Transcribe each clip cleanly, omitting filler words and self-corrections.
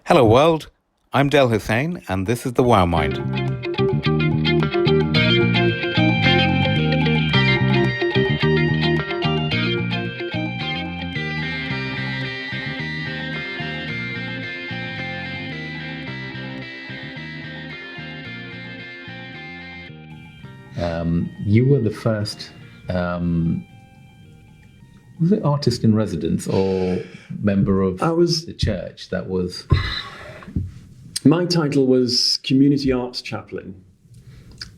Hello world, I'm Del Hussein and this is the Wow Mind. You were the first, was it artist in residence or member of the church that was? My title was Community Arts Chaplain,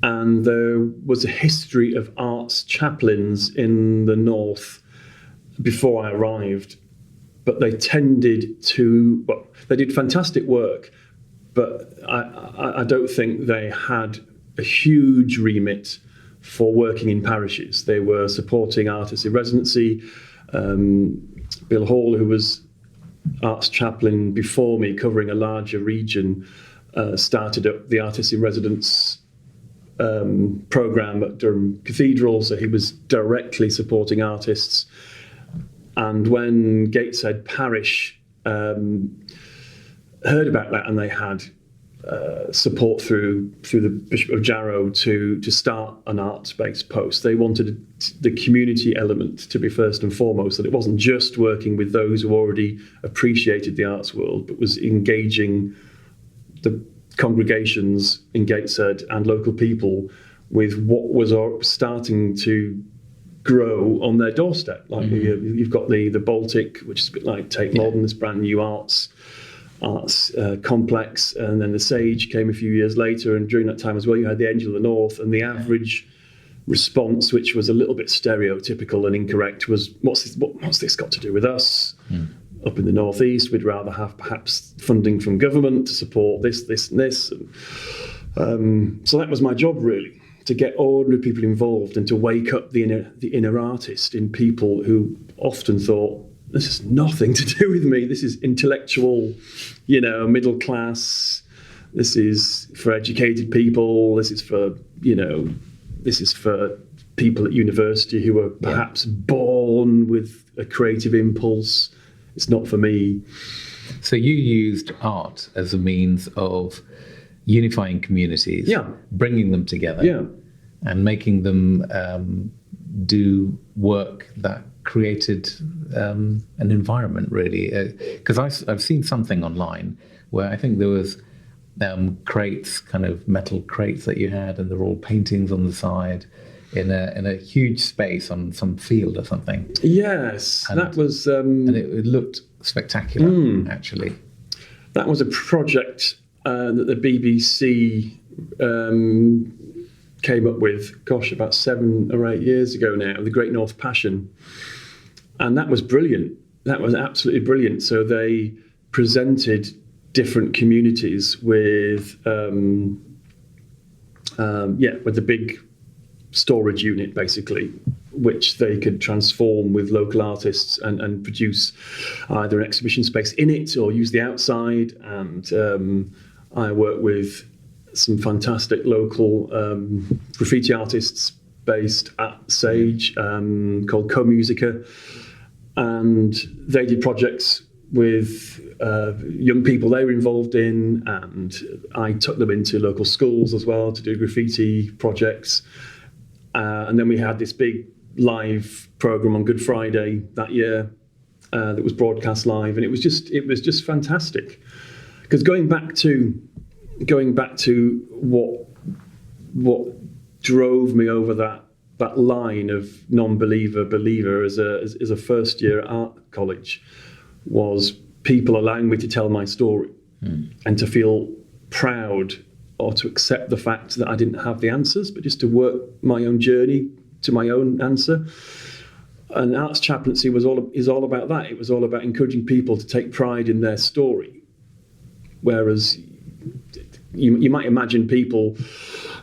and there was a history of arts chaplains in the north before I arrived, but they tended to, well, they did fantastic work, but I don't think they had a huge remit for working in parishes. They were supporting artists in residency. Bill Hall, who was arts chaplain before me, covering a larger region, started up the artists in residence program at Durham Cathedral, so he was directly supporting artists. And when Gateshead Parish heard about that, and they had support through the Bishop of Jarrow to start an arts-based post, they wanted the community element to be first and foremost, that it wasn't just working with those who already appreciated the arts world, but was engaging the congregations in Gateshead and local people with what was starting to grow on their doorstep. Like you've got the Baltic, which is a bit like Tate Modern, this brand new arts complex, and then the Sage came a few years later, and during that time as well you had the Angel of the North, and the average response, which was a little bit stereotypical and incorrect, was what's this got to do with us? Up in the northeast we'd rather have perhaps funding from government to support this and this, and so that was my job, really, to get ordinary people involved and to wake up the inner artist in people who often thought, this has nothing to do with me. This is intellectual, middle class. This is for educated people. This is for people at university who are perhaps born with a creative impulse. It's not for me. So you used art as a means of unifying communities, bringing them together, and making them do work that created an environment, really. Because I've seen something online where I think there was crates, kind of metal crates that you had, and there were all paintings on the side in a huge space on some field or something. Yes, and that was... and it looked spectacular, actually. That was a project that the BBC came up with, about 7 or 8 years ago now, the Great North Passion. And that was brilliant. That was absolutely brilliant. So they presented different communities with the big storage unit, basically, which they could transform with local artists and produce either an exhibition space in it or use the outside. And I work with some fantastic local graffiti artists based at Sage, called Co-Musica. And they did projects with young people they were involved in, and I took them into local schools as well to do graffiti projects. And then we had this big live program on Good Friday that year that was broadcast live, and it was just fantastic. Because going back to what drove me over that line of non-believer believer as a first year art college was people allowing me to tell my story and to feel proud or to accept the fact that I didn't have the answers, but just to work my own journey to my own answer. And arts chaplaincy is all about that. It was all about encouraging people to take pride in their story. Whereas you might imagine people,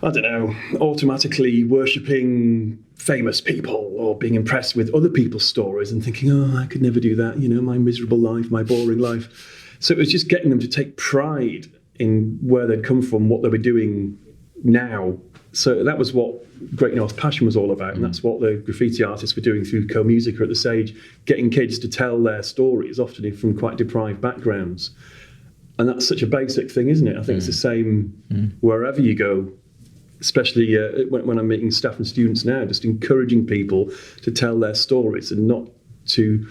I don't know, automatically worshipping famous people or being impressed with other people's stories and thinking, I could never do that, my miserable life, my boring life. So it was just getting them to take pride in where they'd come from, what they were doing now. So that was what Great North Passion was all about, and that's what the graffiti artists were doing through Co-Musica at the Sage, getting kids to tell their stories, often from quite deprived backgrounds, And that's such a basic thing, isn't it? I think it's the same wherever you go, especially when I'm meeting staff and students now, just encouraging people to tell their stories and not to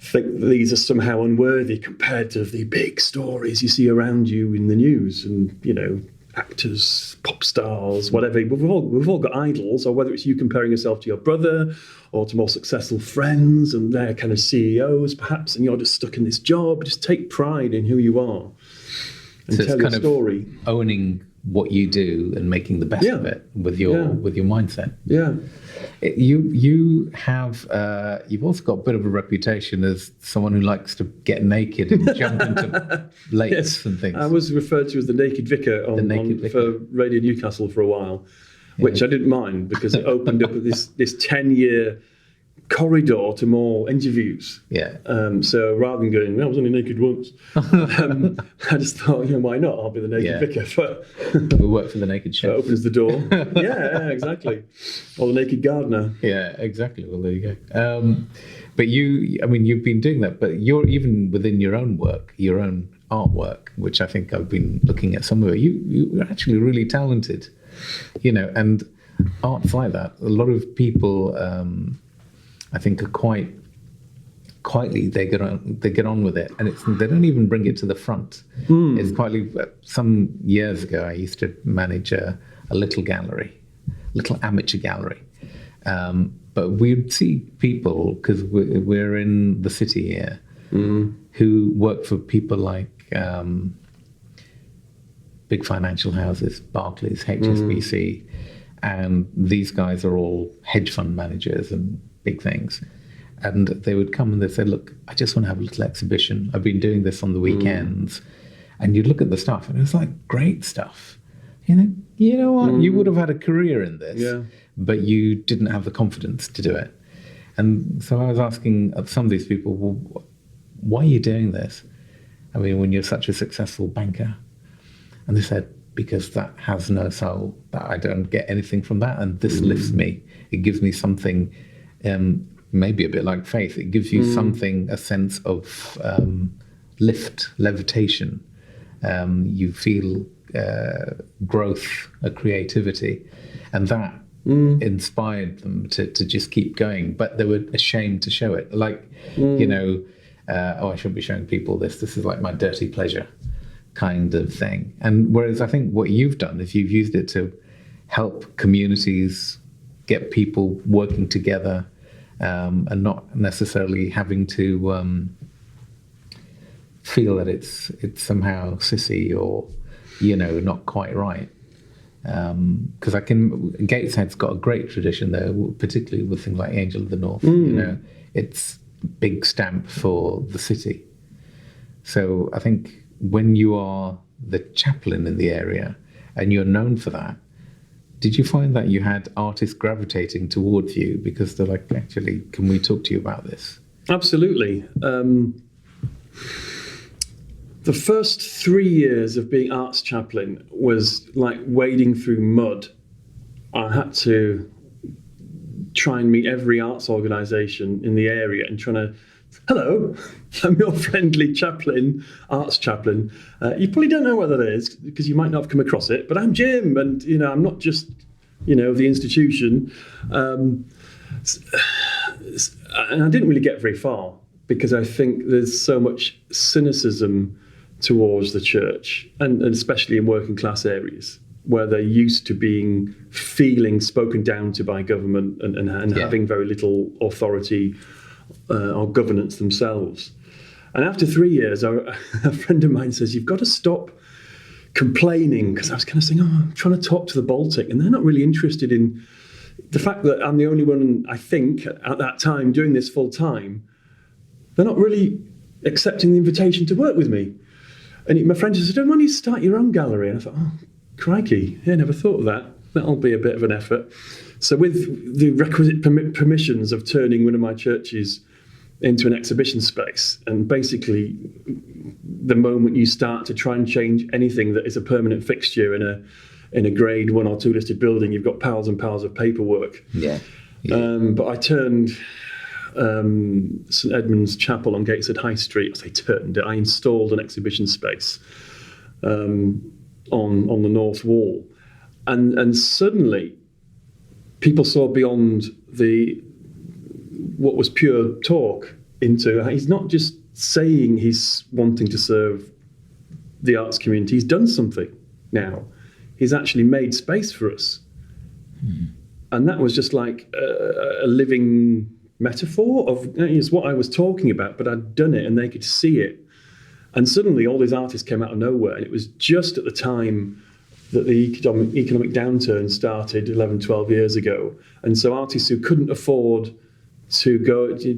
think that these are somehow unworthy compared to the big stories you see around you in the news and, you know, actors, pop stars, whatever. We've all got idols, or whether it's you comparing yourself to your brother or to more successful friends and they're kind of CEOs perhaps, and you're just stuck in this job. Just take pride in who you are and tell your story. Owning what you do and making the best of it with your mindset. Yeah. You've also got a bit of a reputation as someone who likes to get naked and jump into lakes and things. I was referred to as the Naked Vicar for Radio Newcastle for a while, which I didn't mind because it opened up this 10-year corridor to more interviews. So rather than going, I was only naked once, I just thought, why not? I'll be the Naked Vicar. We'll work for the Naked Chef. That opens the door. Yeah, exactly. Or the Naked Gardener. Yeah, exactly. Well, there you go. But you've been doing that, but you're even within your own work, your own artwork, which I think I've been looking at some of it. You're actually really talented, and art's like that. A lot of people, I think, are quite quietly they get on with it, and they don't even bring it to the front. It's quietly. Some years ago, I used to manage a little amateur gallery, but we'd see people, because we're in the city here, who work for people like big financial houses, Barclays, HSBC, and these guys are all hedge fund managers and big things. And they would come and they'd say, look, I just want to have a little exhibition. I've been doing this on the weekends. And you'd look at the stuff and it was like great stuff. You know what? You would have had a career in this, but you didn't have the confidence to do it. And so I was asking some of these people, well, why are you doing this? I mean, when you're such a successful banker. And they said, because that has no soul, that I don't get anything from that. And this lifts me. It gives me something, maybe a bit like faith. It gives you something, a sense of levitation. You feel growth, a creativity. And that inspired them to just keep going. But they were ashamed to show it. Like, I shouldn't be showing people this. This is like my dirty pleasure kind of thing. And whereas I think what you've done is you've used it to help communities get people working together, and not necessarily having to feel that it's somehow sissy or not quite right. Because Gateshead's got a great tradition there, particularly with things like Angel of the North. It's a big stamp for the city. So I think when you are the chaplain in the area and you're known for that, did you find that you had artists gravitating towards you because they're like, actually, can we talk to you about this? Absolutely. The first 3 years of being arts chaplain was like wading through mud. I had to try and meet every arts organisation in the area and trying to, hello, I'm your friendly chaplain, arts chaplain. You probably don't know what that is because you might not have come across it, but I'm Jim, and I'm not just, the institution. And I didn't really get very far because I think there's so much cynicism towards the church, and especially in working class areas where they're used to feeling spoken down to by government and having very little authority or governance themselves. And after 3 years, a friend of mine says, you've got to stop complaining, because I was kind of saying, I'm trying to talk to the Baltic, and they're not really interested in the fact that I'm the only one, I think, at that time doing this full time. They're not really accepting the invitation to work with me. And my friend just said, why don't you start your own gallery? And I thought, crikey, I never thought of that. That'll be a bit of an effort. So with the requisite permissions of turning one of my churches into an exhibition space, and basically the moment you start to try and change anything that is a permanent fixture in a grade 1 or 2 listed building, you've got piles and piles of paperwork. But I turned St Edmund's Chapel on Gateshead High Street. I installed an exhibition space on the north wall, and suddenly people saw beyond what was pure talk into, he's not just saying he's wanting to serve the arts community, he's done something now. He's actually made space for us. And that was just like a living metaphor of it's what I was talking about, but I'd done it and they could see it. And suddenly all these artists came out of nowhere, and it was just at the time that the economic downturn started 11, 12 years ago. And so artists who couldn't afford to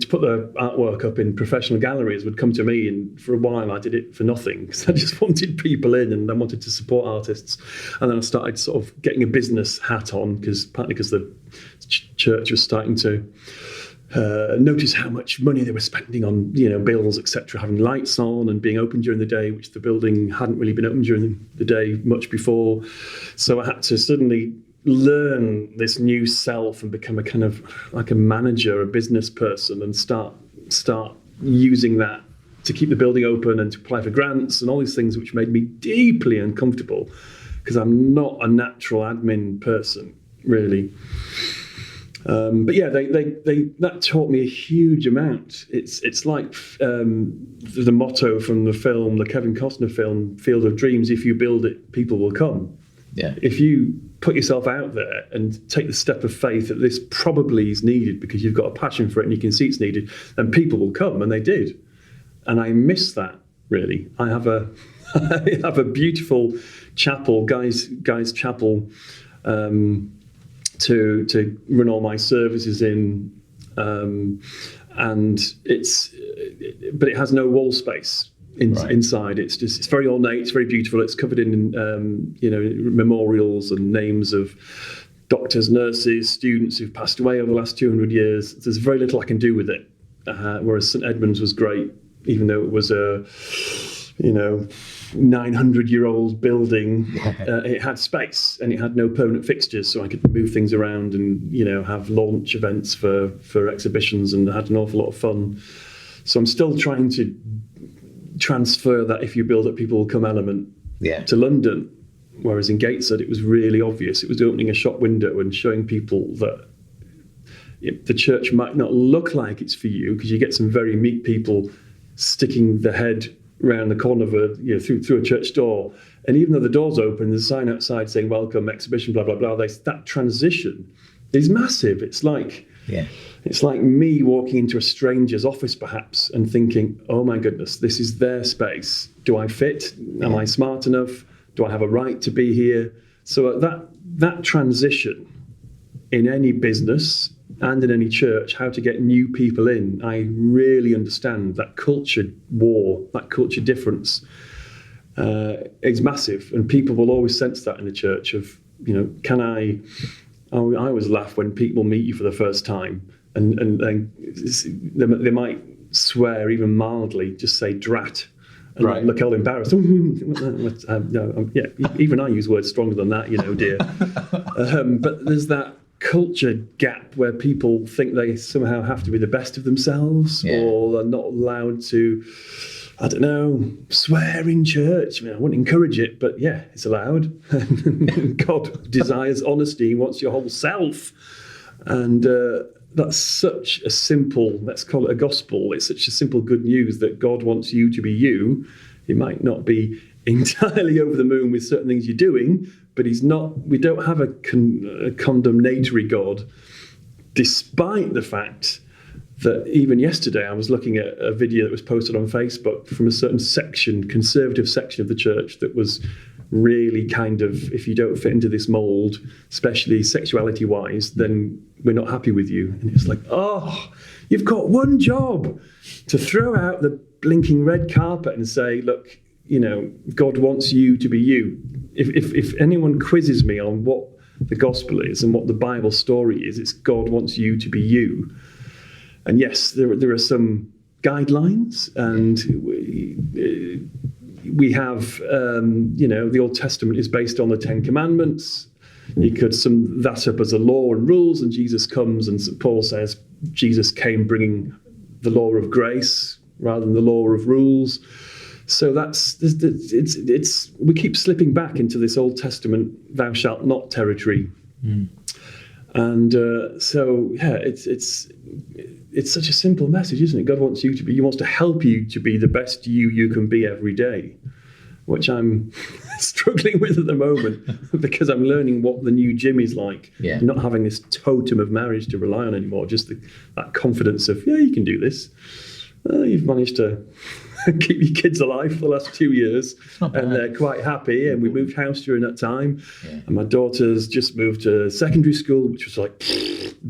put their artwork up in professional galleries would come to me, and for a while I did it for nothing because I just wanted people in and I wanted to support artists. And then I started sort of getting a business hat on, partly because the church was starting to notice how much money they were spending on, bills, etc., having lights on and being open during the day, which the building hadn't really been open during the day much before. So I had to suddenly learn this new self and become a kind of like a manager, a business person, and start using that to keep the building open and to apply for grants and all these things, which made me deeply uncomfortable because I'm not a natural admin person, really. But yeah, that taught me a huge amount. It's like the motto from the Kevin Costner film, Field of Dreams: if you build it, people will come. Yeah. If you put yourself out there and take the step of faith that this probably is needed because you've got a passion for it and you can see it's needed, then people will come, and they did. And I miss that, really. I have a beautiful chapel, guys chapel, to run all my services in, and but it has no wall space inside. It's very ornate, it's very beautiful. It's covered in memorials and names of doctors, nurses, students who've passed away over the last 200 years. There's very little I can do with it. Whereas St Edmund's was great, even though it was a 900-year-old building. It had space and it had no permanent fixtures, so I could move things around and have launch events for exhibitions, and I had an awful lot of fun. So I'm still trying to transfer that if you build it, people will come element to London. Whereas in Gateshead, it was really obvious. It was opening a shop window and showing people that the church might not look like it's for you, because you get some very meek people sticking their head around the corner of through a church door, and even though the door's open, there's a sign outside saying welcome, exhibition, blah blah blah. That transition is massive. It's like me walking into a stranger's office perhaps and thinking, oh my goodness, this is their space. Do I fit? Am I smart enough? Do I have a right to be here? So that transition in any business and in any church, how to get new people in, I really understand that culture war, that culture difference is massive, and people will always sense that in the church of, I always laugh when people meet you for the first time and they might swear even mildly, just say drat, and look all embarrassed. Even I use words stronger than that, dear. But there's that culture gap where people think they somehow have to be the best of themselves, or they're not allowed to, I don't know, swear in church. I wouldn't encourage it, but it's allowed. God desires honesty. He wants your whole self. And that's such a simple, let's call it a gospel. It's such a simple good news that God wants you to be you. He might not be entirely over the moon with certain things you're doing, but we don't have a condemnatory God, despite the fact that even yesterday I was looking at a video that was posted on Facebook from a certain conservative section of the church that was really kind of, if you don't fit into this mold, especially sexuality-wise, then we're not happy with you. And it's like, oh, you've got one job, to throw out the blinking red carpet and say, look, God wants you to be you. If anyone quizzes me on what the gospel is and what the Bible story is, it's God wants you to be you. And yes, there are some guidelines, and we have, the Old Testament is based on the Ten Commandments. You could sum that up as a law and rules, and Jesus comes, and St. Paul says Jesus came bringing the law of grace rather than the law of rules. So it's we keep slipping back into this Old Testament "thou shalt not" territory, and it's such a simple message, isn't it? God wants you to be. He wants to help you to be the best you can be every day, which I'm struggling with at the moment because I'm learning what the new Jim is like. Yeah. Not having this totem of marriage to rely on anymore, just that confidence of, you can do this. You've managed to keep your kids alive for the last 2 years, and they're quite happy. And we moved house during that time. Yeah. And my daughter's just moved to secondary school, which was like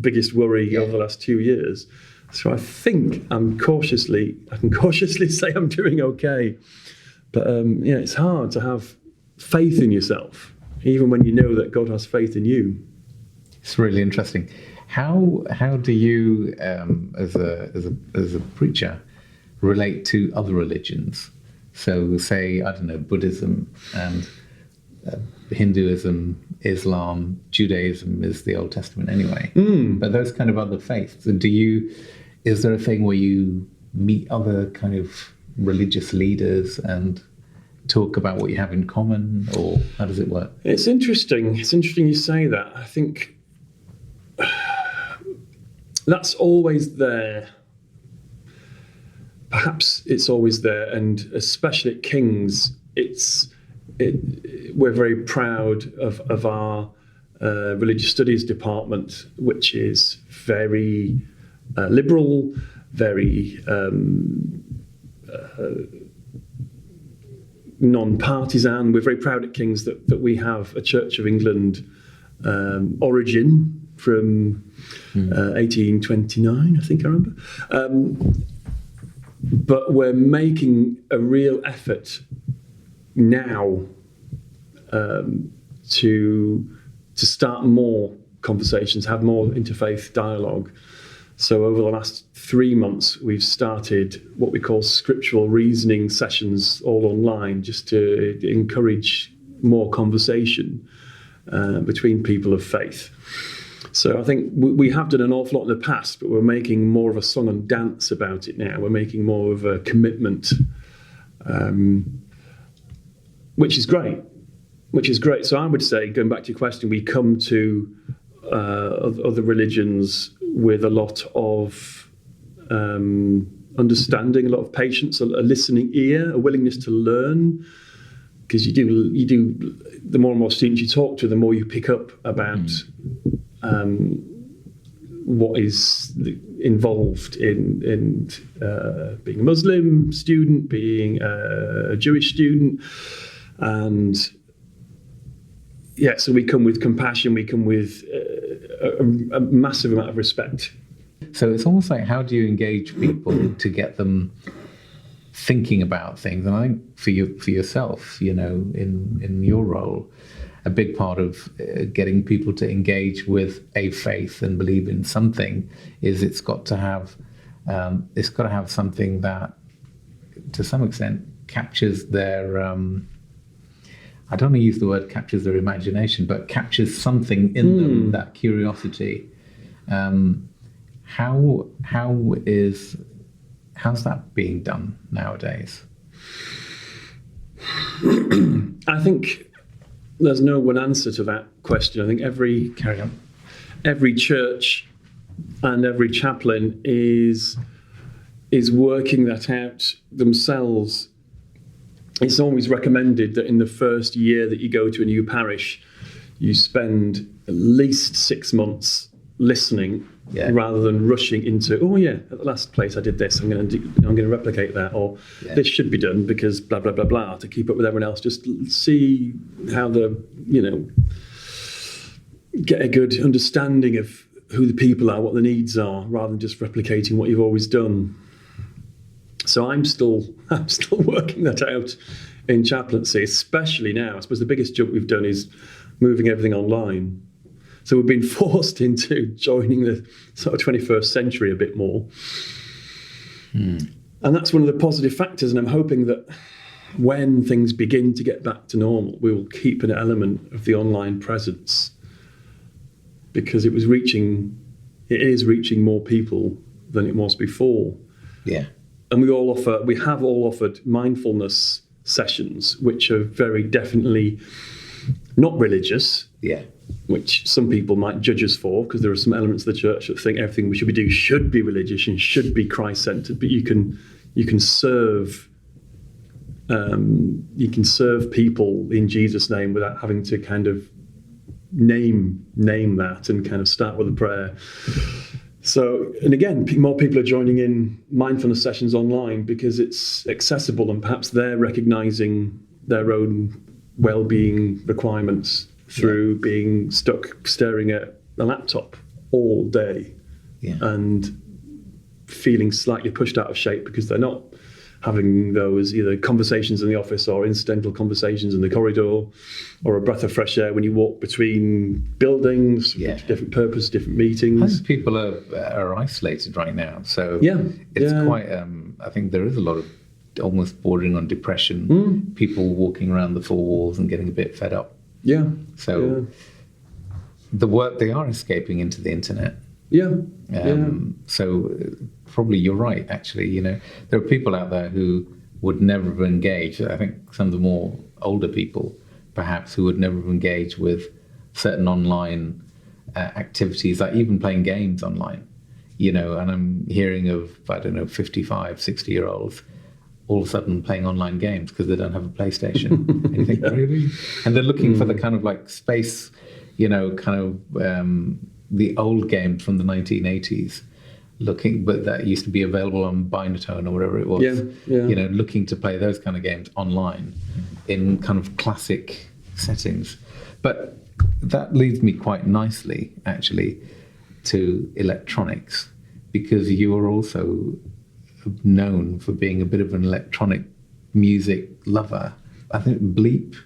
biggest worry over the last 2 years. So I think I can cautiously say I'm doing okay. But it's hard to have faith in yourself, even when you know that God has faith in you. It's really interesting. How do you, as a preacher, relate to other religions? So, say, I don't know, Buddhism and Hinduism, Islam, Judaism is the Old Testament anyway. But those kind of other faiths. Is there a thing where you meet other kind of religious leaders and talk about what you have in common, or how does it work? It's interesting. It's interesting you say that. I think that's always there. Perhaps it's always there, and especially at King's, we're very proud of our religious studies department, which is very liberal, very non-partisan. We're very proud at King's that we have a Church of England origin from 1829, I think I remember. But we're making a real effort now to start more conversations, have more interfaith dialogue. So over the last 3 months, we've started what we call scriptural reasoning sessions, all online, just to encourage more conversation between people of faith. So I think we have done an awful lot in the past, but we're making more of a song and dance about it now. We're making more of a commitment, which is great. So I would say, going back to your question, we come to other religions with a lot of understanding, a lot of patience, a listening ear, a willingness to learn. Because you do. The more and more students you talk to, the more you pick up about what is involved in being a Muslim student, being a Jewish student, and so we come with compassion. We come with a massive amount of respect. So it's almost like, how do you engage people to get them thinking about things? And I think for yourself, in your role, a big part of getting people to engage with a faith and believe in something is it's got to have something that, to some extent, captures their. I don't want to use the word captures their imagination, but captures something in them, that curiosity. How's that being done nowadays? I think there's no one answer to that question. I think every church and every chaplain is working that out themselves. It's always recommended that in the first year that you go to a new parish, you spend at least 6 months listening, rather than rushing into, at the last place I did this, I'm going to replicate that, or this should be done because blah blah blah blah, to keep up with everyone else. Just see how get a good understanding of who the people are, what the needs are, rather than just replicating what you've always done. So I'm still working that out in chaplaincy, especially now. I suppose the biggest jump we've done is moving everything online. So we've been forced into joining the sort of 21st century a bit more. And that's one of the positive factors. And I'm hoping that when things begin to get back to normal, we will keep an element of the online presence. because it is reaching more people than it was before. Yeah. And we have all offered mindfulness sessions, which are very definitely not religious. Yeah. Which some people might judge us for, because there are some elements of the church that think everything we should do should be religious and should be Christ-centered. But you can serve people in Jesus' name without having to kind of name that and kind of start with a prayer. So, and again, more people are joining in mindfulness sessions online because it's accessible, and perhaps they're recognizing their own well-being requirements through being stuck staring at a laptop all day and feeling slightly pushed out of shape because they're not having those either conversations in the office or incidental conversations in the corridor, or a breath of fresh air when you walk between buildings, different purpose, different meetings. I think people are isolated right now, so it's quite. I think there is a lot of almost bordering on depression. People walking around the four walls and getting a bit fed up. Yeah. So the work, they are escaping into the internet. So probably you're right, actually. There are people out there who would never have engaged. I think some of the more older people, perhaps, who would never have engaged with certain online activities, like even playing games online. And I'm hearing of, 55, 60-year-olds all of a sudden playing online games because they don't have a PlayStation. And you think, really? And they're looking for the kind of like space, the old games from the 1980s, but that used to be available on Binatone or whatever it was. Looking to play those kind of games online in kind of classic settings. But that leads me quite nicely, actually, to electronics, because you are also known for being a bit of an electronic music lover. I think Bleep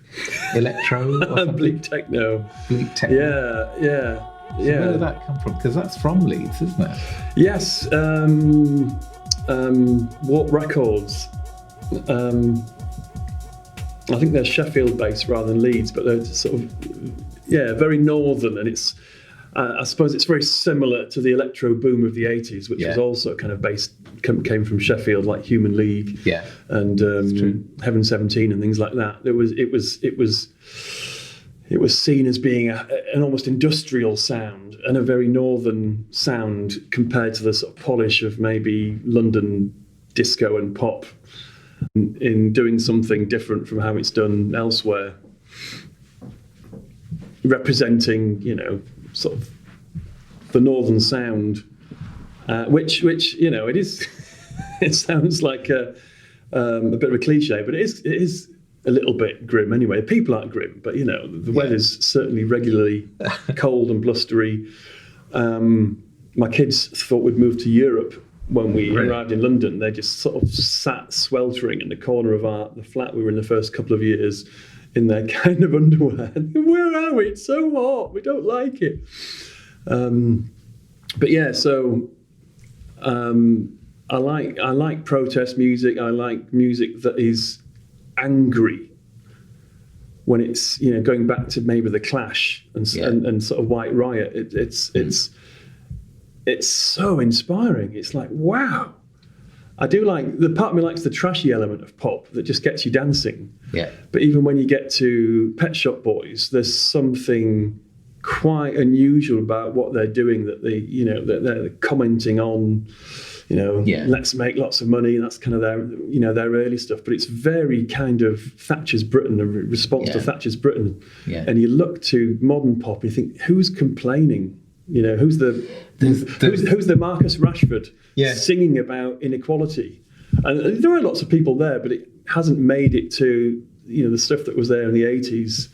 Electro or something. Bleep Techno. Bleep Techno. Yeah. So where did that come from? Because that's from Leeds, isn't it? Yes. Warp Records. I think they're Sheffield based rather than Leeds, but they're sort of very northern, and it's I suppose it's very similar to the electro boom of the 80s, which was also kind of came from Sheffield, like Human League and Heaven 17 and things like that. It was seen as being an almost industrial sound and a very northern sound compared to the sort of polish of maybe London disco and pop, in doing something different from how it's done elsewhere, representing, sort of the northern sound, which it is. It sounds like a bit of a cliche, but it is a little bit grim anyway. People aren't grim, but the weather's certainly regularly cold and blustery. My kids thought we'd moved to Europe when we arrived in London. They just sort of sat sweltering in the corner of the flat we were in the first couple of years, in their kind of underwear. Where are we? It's so hot. We don't like it. I like protest music. I like music that is angry, when it's going back to maybe the Clash and sort of White Riot. It's so inspiring. It's like, wow. I do like, the part of me likes the trashy element of pop that just gets you dancing. Yeah. But even when you get to Pet Shop Boys, there's something quite unusual about what they're doing, that they're commenting on, let's make lots of money. That's kind of their early stuff. But it's very kind of Thatcher's Britain, a response to Thatcher's Britain. Yeah. And you look to modern pop, you think, who's complaining? Who's the Marcus Rashford singing about inequality? And there are lots of people there, but it hasn't made it to the stuff that was there in the 80s,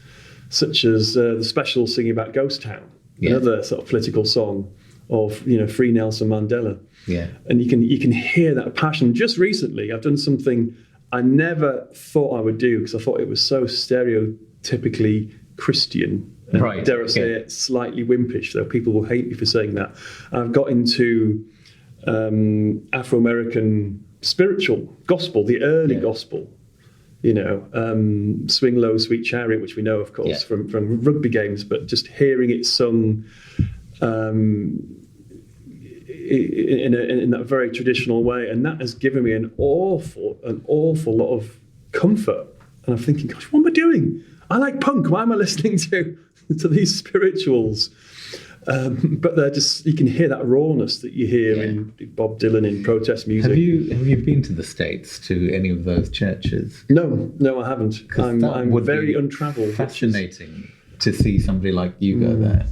such as the Specials singing about Ghost Town, another sort of political song of Free Nelson Mandela. Yeah, and you can hear that passion. Just recently, I've done something I never thought I would do, because I thought it was so stereotypically Christian. Dare I say it, slightly wimpish, though people will hate me for saying that. I've got into Afro-American spiritual gospel, the early gospel, Swing Low, Sweet Chariot, which we know, of course, from rugby games, but just hearing it sung in that very traditional way, and that has given me an awful lot of comfort. And I'm thinking, gosh, what am I doing? I like punk. Why am I listening to these spirituals? But they're just, you can hear that rawness that you hear in Bob Dylan in protest music. Have you been to the States to any of those churches? No, I haven't. I'm very untravelled. Fascinating to see somebody like you go there,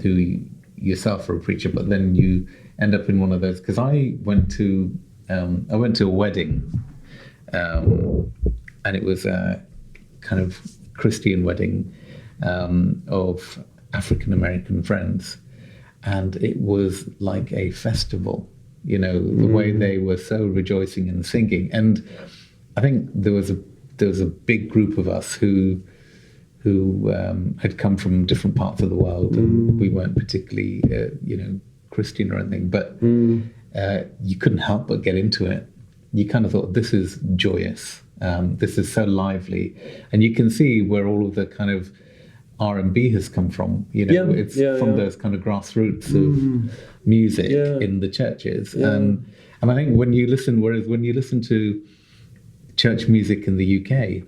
who yourself are a preacher, but then you end up in one of those. Because I went to a wedding, and it was a kind of Christian wedding of African American friends, and it was like a festival. The way they were so rejoicing and singing. And I think there was a big group of us who had come from different parts of the world, and we weren't particularly Christian or anything, but you couldn't help but get into it. You kind of thought, this is joyous, this is so lively, and you can see where all of the kind of R&B has come from. It's from those kind of grassroots of music in the churches, and I think when you listen to church music in the UK,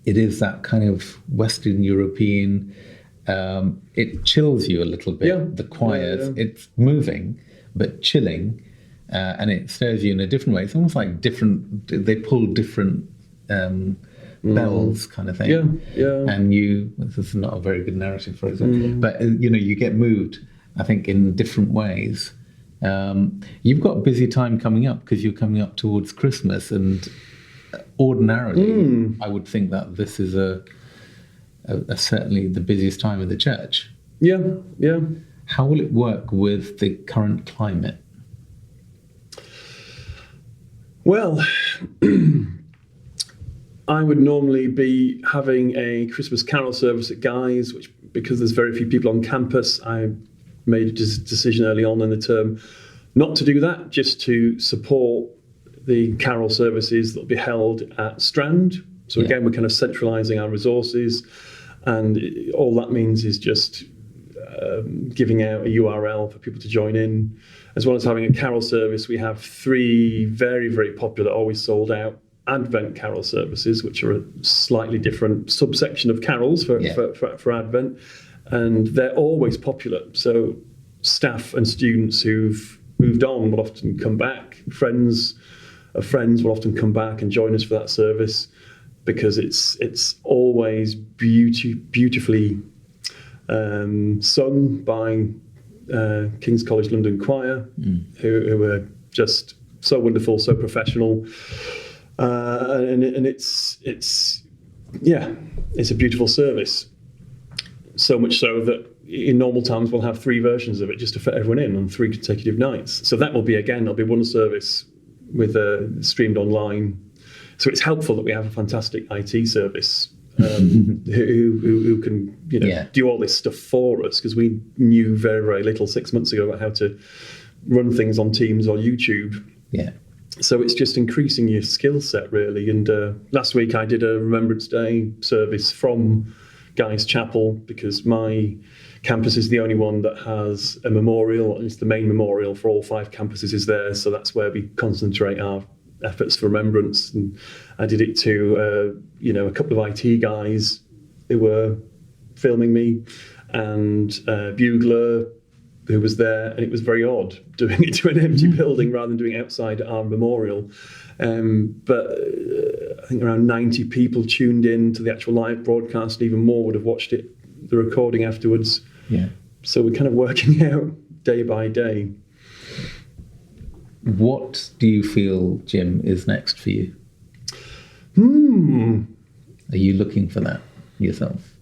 it is that kind of Western European. It chills you a little bit. The choirs, it's moving but chilling, and it stirs you in a different way. It's almost like they pull different bells, kind of thing. And this is not a very good narrative for it, but you get moved, I think, in different ways. You've got a busy time coming up because you're coming up towards Christmas, and ordinarily I would think that this is a certainly the busiest time of the church. How will it work with the current climate? Well, I would normally be having a Christmas carol service at Guy's, which, because there's very few people on campus, I made a decision early on in the term not to do that, just to support the carol services that will be held at Strand. So again, we're kind of centralising our resources, and all that means is just giving out a URL for people to join in. As well as having a carol service, we have 3 very, very popular, always sold out Advent carol services, which are a slightly different subsection of carols for Advent, and they're always popular. So staff and students who've moved on will often come back. Friends of friends will often come back and join us for that service, because it's always beautifully sung by King's College London Choir, who are just so wonderful, so professional. And it's a beautiful service. So much so that in normal times we'll have 3 versions of it just to fit everyone in on 3 consecutive nights. So that will be one service with streamed online. So it's helpful that we have a fantastic IT service who can do all this stuff for us, because we knew very, very little 6 months ago about how to run things on Teams or YouTube. So it's just increasing your skill set, really. And last week I did a Remembrance Day service from Guy's Chapel, because my campus is the only one that has a memorial. It's the main memorial for all 5 campuses is there. So that's where we concentrate our efforts for remembrance. And I did it to, a couple of IT guys who were filming me, and Bugler, who was there, and it was very odd doing it to an empty building rather than doing it outside our memorial. But I think around 90 people tuned in to the actual live broadcast, and even more would have watched the recording afterwards. So we're kind of working out day by day. What do you feel, Jim, is next for you? Are you looking for that yourself?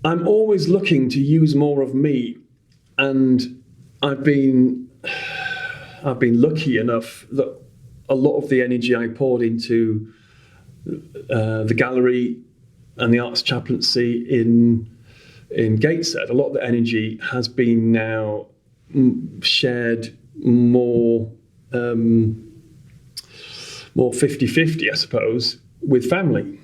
I'm always looking to use more of me, and I've been lucky enough that a lot of the energy I poured into the gallery and the arts chaplaincy in Gateshead, a lot of the energy has been now shared more 50-50, I suppose, with family.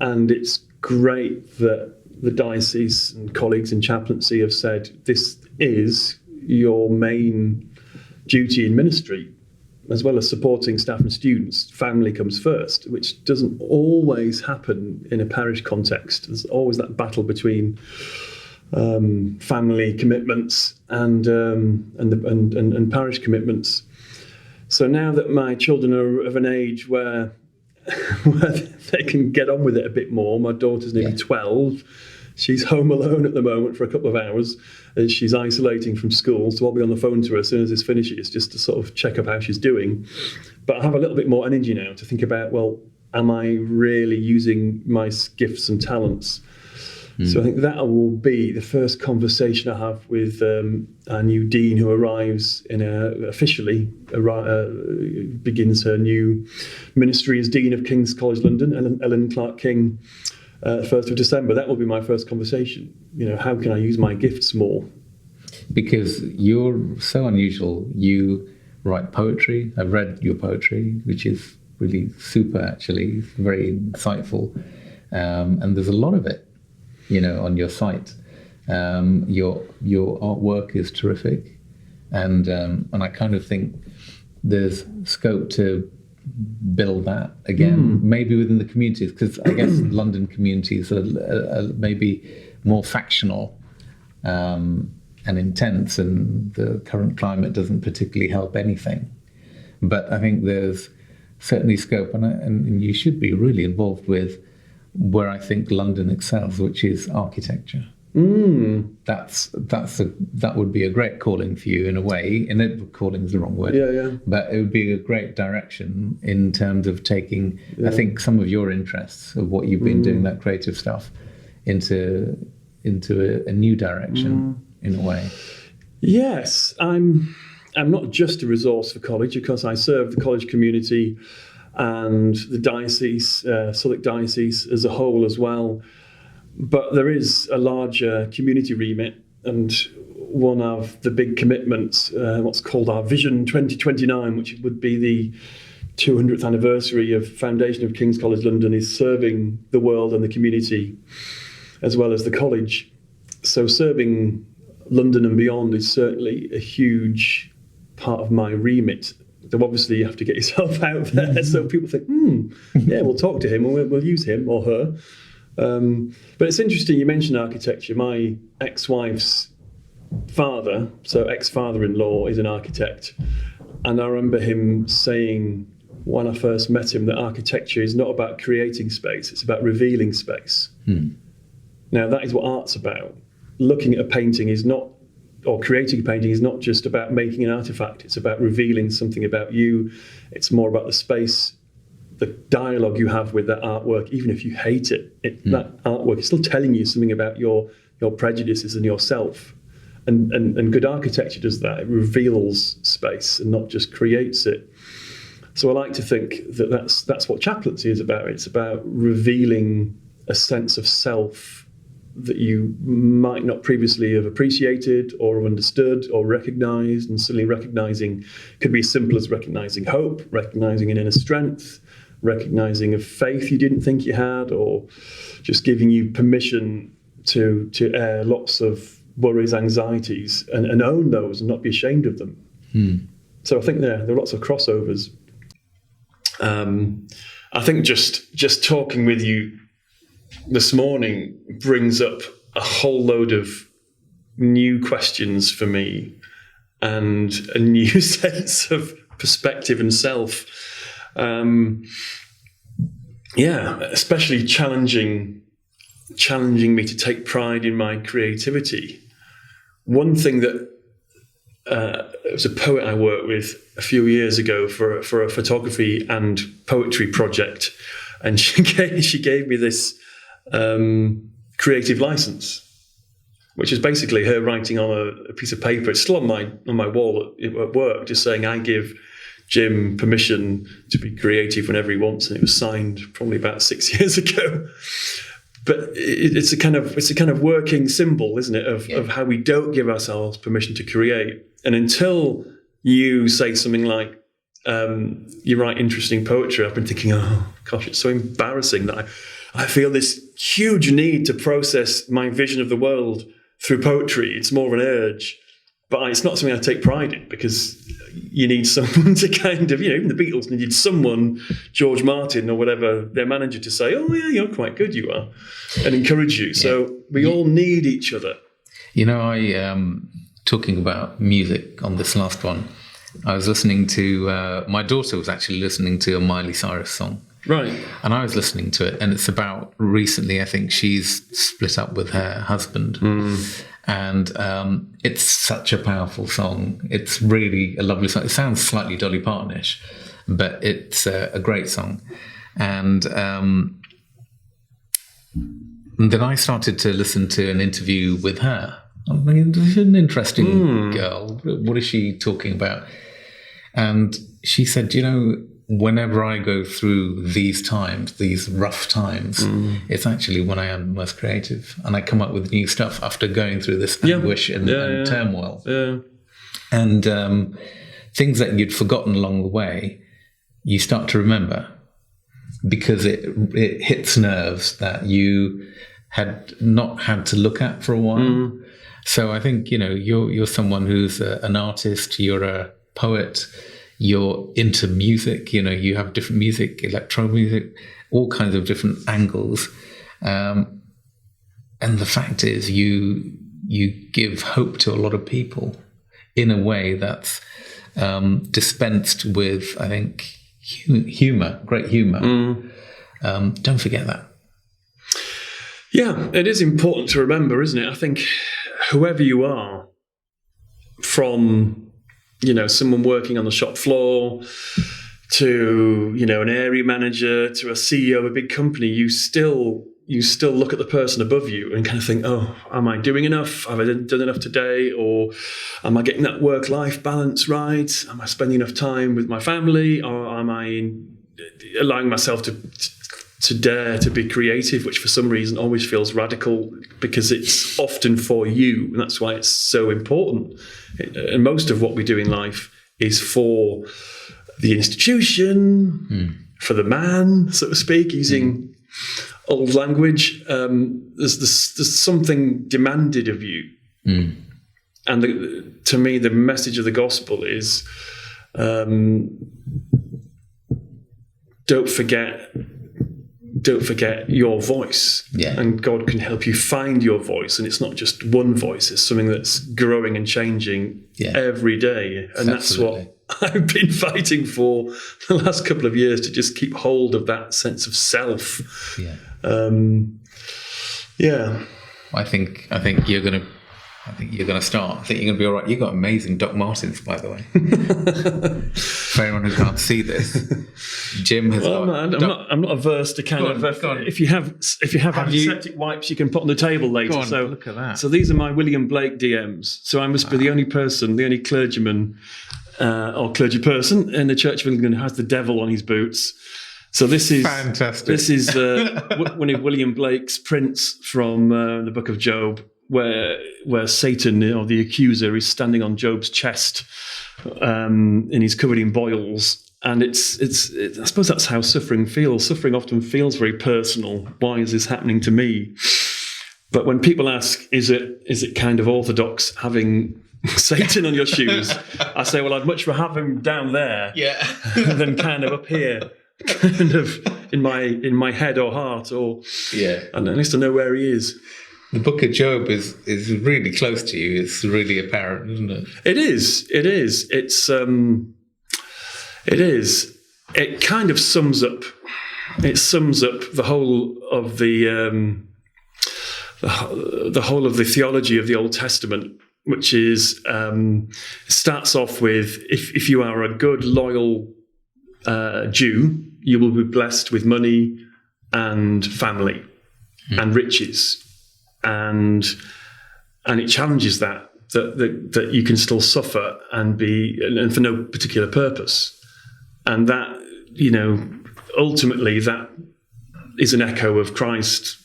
And it's great that the diocese and colleagues in chaplaincy have said this is your main duty in ministry, as well as supporting staff and students. Family comes first, which doesn't always happen in a parish context. There's always that battle between family commitments and parish commitments. So now that my children are of an age where they can get on with it a bit more, my daughter's nearly 12. She's home alone at the moment for a couple of hours as she's isolating from school. So I'll be on the phone to her as soon as this finishes, just to sort of check up how she's doing. But I have a little bit more energy now to think about, well, am I really using my gifts and talents? So I think that will be the first conversation I have with our new dean, who arrives officially begins her new ministry as Dean of King's College London, Ellen Clark King, 1st of December. That will be my first conversation. How can I use my gifts more? Because you're so unusual. You write poetry. I've read your poetry, which is really super, actually. It's very insightful. And there's a lot of it, on your site. Your artwork is terrific. And I kind of think there's scope to build that again, maybe within the communities, because I guess London communities are maybe more factional and intense, and the current climate doesn't particularly help anything. But I think there's certainly scope, and you should be really involved with where I think London excels, which is architecture. That would be a great calling for you in a way. And calling is the wrong word. But it would be a great direction in terms of taking, I think, some of your interests of what you've been doing, that creative stuff, into a new direction in a way. Yes, I'm not just a resource for college, because I serve the college community and the diocese, Southwark Diocese as a whole as well. But there is a larger community remit, and one of the big commitments, what's called our Vision 2029, which would be the 200th anniversary of foundation of King's College London, is serving the world and the community as well as the college. So serving London and beyond is certainly a huge part of my remit. So obviously you have to get yourself out there, so people think, we'll talk to him, or we'll use him or her. But it's interesting you mentioned architecture. My ex-wife's father, so ex-father-in-law, is an architect. And I remember him saying when I first met him that architecture is not about creating space, it's about revealing space. Now that is what art's about. Looking at a painting is not, or creating a painting is not just about making an artifact, it's about revealing something about you. It's more about the space, the dialogue you have with that artwork. Even if you hate it, that artwork is still telling you something about your prejudices and yourself. And good architecture does that. It reveals space and not just creates it. So I like to think that that's what chaplaincy is about. It's about revealing a sense of self that you might not previously have appreciated or have understood or recognized. And suddenly recognizing could be as simple as recognizing hope, recognizing an inner strength, recognizing a faith you didn't think you had, or just giving you permission to air lots of worries, anxieties, and own those and not be ashamed of them. So I think there are lots of crossovers. I think just talking with you this morning brings up a whole load of new questions for me and a new sense of perspective and self. Especially challenging me to take pride in my creativity. One thing that it was a poet I worked with a few years ago for a photography and poetry project, and she gave me this creative license, which is basically her writing on a piece of paper. It's still on my wall at work, just saying, I give Jim permission to be creative whenever he wants, and it was signed probably about 6 years ago. But it's a kind of working symbol, isn't it, of how we don't give ourselves permission to create. And until you say something like, you write interesting poetry, I've been thinking, oh gosh, it's so embarrassing that I feel this huge need to process my vision of the world through poetry. It's more of an urge, but it's not something I take pride in, because you need someone to kind of, even the Beatles needed someone, George Martin or whatever, their manager, to say, oh yeah, you're quite good, you are, and encourage you. So we all need each other. Talking about music on this last one, I was listening to, my daughter was actually listening to a Miley Cyrus song. Right. And I was listening to it, and it's about recently, I think she's split up with her husband. And it's such a powerful song. It's really a lovely song. It sounds slightly Dolly Partonish, but it's a great song. And then I started to listen to an interview with her. I'm thinking, this is an interesting girl. What is she talking about? And she said, whenever I go through these times, these rough times, it's actually when I am most creative, and I come up with new stuff after going through this anguish and turmoil. Yeah. And things that you'd forgotten along the way, you start to remember, because it hits nerves that you had not had to look at for a while. So I think, you're someone who's an artist, you're a poet, you're into music, you have different music, electronic music, all kinds of different angles. And the fact is you give hope to a lot of people in a way that's dispensed with, I think, humor, great humor. Don't forget that. Yeah, it is important to remember, isn't it? I think whoever you are, from someone working on the shop floor to, an area manager to a CEO of a big company, you still look at the person above you and kind of think, oh, am I doing enough? Have I done enough today? Or am I getting that work-life balance right? Am I spending enough time with my family? Or am I allowing myself to dare to be creative, which for some reason always feels radical, because it's often for you, and that's why it's so important. And most of what we do in life is for the institution, for the man, so to speak, using old language. There's something demanded of you. And to me, the message of the gospel is, don't forget your voice. And God can help you find your voice, and it's not just one voice, it's something that's growing and changing every day. And that's what I've been fighting for the last couple of years, to just keep hold of that sense of self. I think you're gonna start. I think you're gonna be all right. You've got amazing Doc Martens, by the way. For anyone who can't see this, Jim has. Well, I'm not averse to kind of. If you have antiseptic wipes, you can put on the table later. So look at that. So these are my William Blake DMs. So I must be the only clergyman or clergy person in the Church of England who has the devil on his boots. So this is fantastic. This is one of William Blake's prints from the Book of Job, where Satan, or the accuser, is standing on Job's chest, and he's covered in boils. And it's I suppose that's how suffering feels. Suffering often feels very personal. Why is this happening to me? But when people ask, is it kind of orthodox having Satan on your shoes? I say, well, I'd much rather have him down there than kind of up here, kind of in my head or heart, or and at least I know where he is. The Book of Job is really close to you. It's really apparent, isn't it? It is. It kind of sums up. It sums up the whole of the whole of the theology of the Old Testament, which is starts off with, if you are a good, loyal Jew, you will be blessed with money and family and riches, and it challenges that you can still suffer and for no particular purpose, and that ultimately that is an echo of Christ,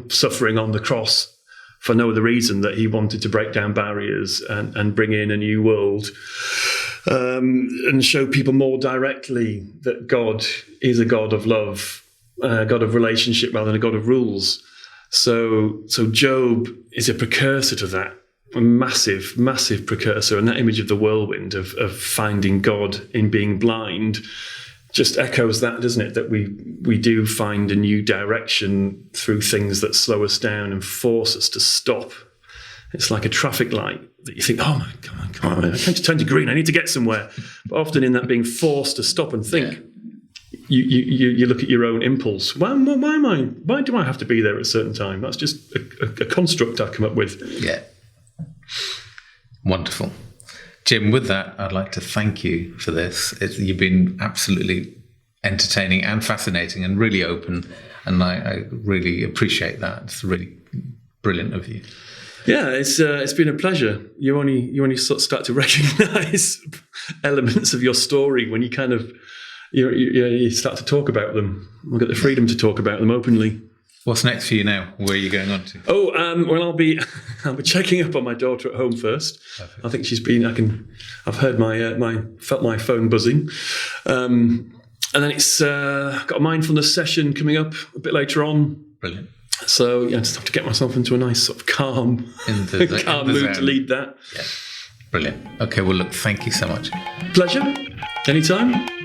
suffering on the cross for no other reason that he wanted to break down barriers and bring in a new world, and show people more directly that God is a God of love, a God of relationship rather than a God of rules. So Job is a precursor to that, a massive, massive precursor. And that image of the whirlwind of finding God in being blind just echoes that, doesn't it? That we do find a new direction through things that slow us down and force us to stop. It's like a traffic light that you think, oh my God, come on, I can't turn to green, I need to get somewhere. But often in that being forced to stop and think, you look at your own impulse. Why do I have to be there at a certain time? That's just a construct I come up with. Yeah. Wonderful. Jim, with that, I'd like to thank you for this. You've been absolutely entertaining and fascinating and really open, and I really appreciate that. It's really brilliant of you. Yeah, it's been a pleasure. You only sort of start to recognise elements of your story when you kind of you start to talk about them. We'll get the freedom to talk about them openly. What's next for you now? Where are you going on to? Oh, well, I'll be checking up on my daughter at home first. Perfect. I think she's been. I've heard felt my phone buzzing, and then it's got a mindfulness session coming up a bit later on. Brilliant. So I just have to get myself into a nice sort of calm mood to lead that. Yeah. Brilliant. Okay. Well, look. Thank you so much. Pleasure. Anytime.